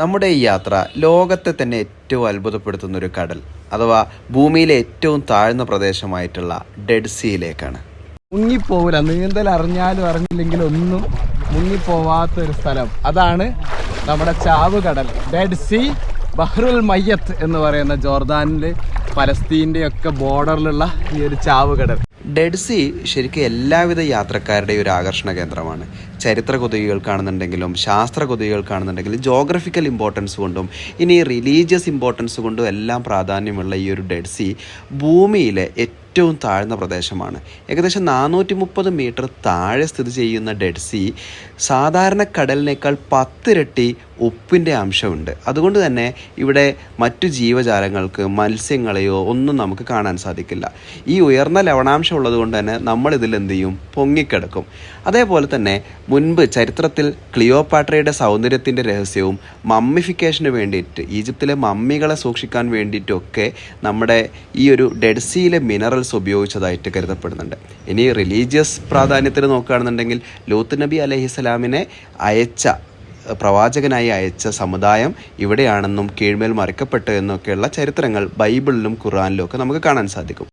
നമ്മുടെ ഈ യാത്ര ലോകത്തെ തന്നെ ഏറ്റവും അത്ഭുതപ്പെടുത്തുന്ന ഒരു കടൽ അഥവാ ഭൂമിയിലെ ഏറ്റവും താഴ്ന്ന പ്രദേശമായിട്ടുള്ള ഡെഡ് സീയിലേക്കാണ്. മുങ്ങിപ്പോവില്ല, നീന്തൽ അറിഞ്ഞാലും അറിഞ്ഞില്ലെങ്കിലും ഒന്നും മുങ്ങിപ്പോവാത്തൊരു സ്ഥലം, അതാണ് നമ്മുടെ ചാവുകടൽ. ഡെഡ് സീ, ബഹ്റുൽ മയ്യത്ത് എന്ന് പറയുന്ന ജോർദാനിലെ പലസ്തീൻ്റെ ഒക്കെ ബോർഡറിലുള്ള ഈ ഒരു ചാവുകടൽ. ഡെഡ് സീ ശരിക്കും എല്ലാവിധ യാത്രക്കാരുടെയും ഒരു ആകർഷണ കേന്ദ്രമാണ്. ചരിത്ര കൊതികൾക്കാണെന്നുണ്ടെങ്കിലും ശാസ്ത്ര കൊതികൾക്കാണെന്നുണ്ടെങ്കിലും ജോഗ്രഫിക്കൽ ഇമ്പോർട്ടൻസ് കൊണ്ടും ഇനി റിലീജിയസ് ഇമ്പോർട്ടൻസ് കൊണ്ടും എല്ലാം പ്രാധാന്യമുള്ള ഈ ഒരു ഡെഡ് സീ ഭൂമിയിലെ ഏറ്റവും താഴ്ന്ന പ്രദേശമാണ്. ഏകദേശം 430 മീറ്റർ താഴെ സ്ഥിതി ചെയ്യുന്ന ഡെഡ് സീ സാധാരണ കടലിനേക്കാൾ 10 ഇരട്ടി ഉപ്പിൻ്റെ അംശമുണ്ട്. അതുകൊണ്ട് തന്നെ ഇവിടെ മറ്റു ജീവജാലങ്ങൾക്ക്, മത്സ്യങ്ങളെയോ ഒന്നും നമുക്ക് കാണാൻ സാധിക്കില്ല. ഈ ഉയർന്ന ലവണാംശം ഉള്ളത് കൊണ്ട് തന്നെ നമ്മളിതിൽ എന്ത് ചെയ്യും, പൊങ്ങിക്കിടക്കും. അതേപോലെ തന്നെ മുൻപ് ചരിത്രത്തിൽ ക്ലിയോപാട്രയുടെ സൗന്ദര്യത്തിൻ്റെ രഹസ്യവും മമ്മിഫിക്കേഷന് വേണ്ടിയിട്ട്, ഈജിപ്തിലെ മമ്മികളെ സൂക്ഷിക്കാൻ വേണ്ടിയിട്ടൊക്കെ നമ്മുടെ ഈ ഒരു ഡെഡ് സീയിലെ മിനറൽസ് ഉപയോഗിച്ചതായിട്ട് കരുതപ്പെടുന്നുണ്ട്. ഇനി റിലീജിയസ് പ്രാധാന്യത്തിൽ നോക്കുകയാണെന്നുണ്ടെങ്കിൽ ലൂത്ത് നബി അലൈഹിസ്സലാമിനെ പ്രവാചകനായി അയച്ച സമുദായം ഇവിടെയാണെന്നും കീഴ്മേൽ മറിക്കപ്പെട്ടു എന്നൊക്കെയുള്ള ചരിത്രങ്ങൾ ബൈബിളിലും ഖുർആനിലും ഒക്കെ നമുക്ക് കാണാൻ സാധിക്കും.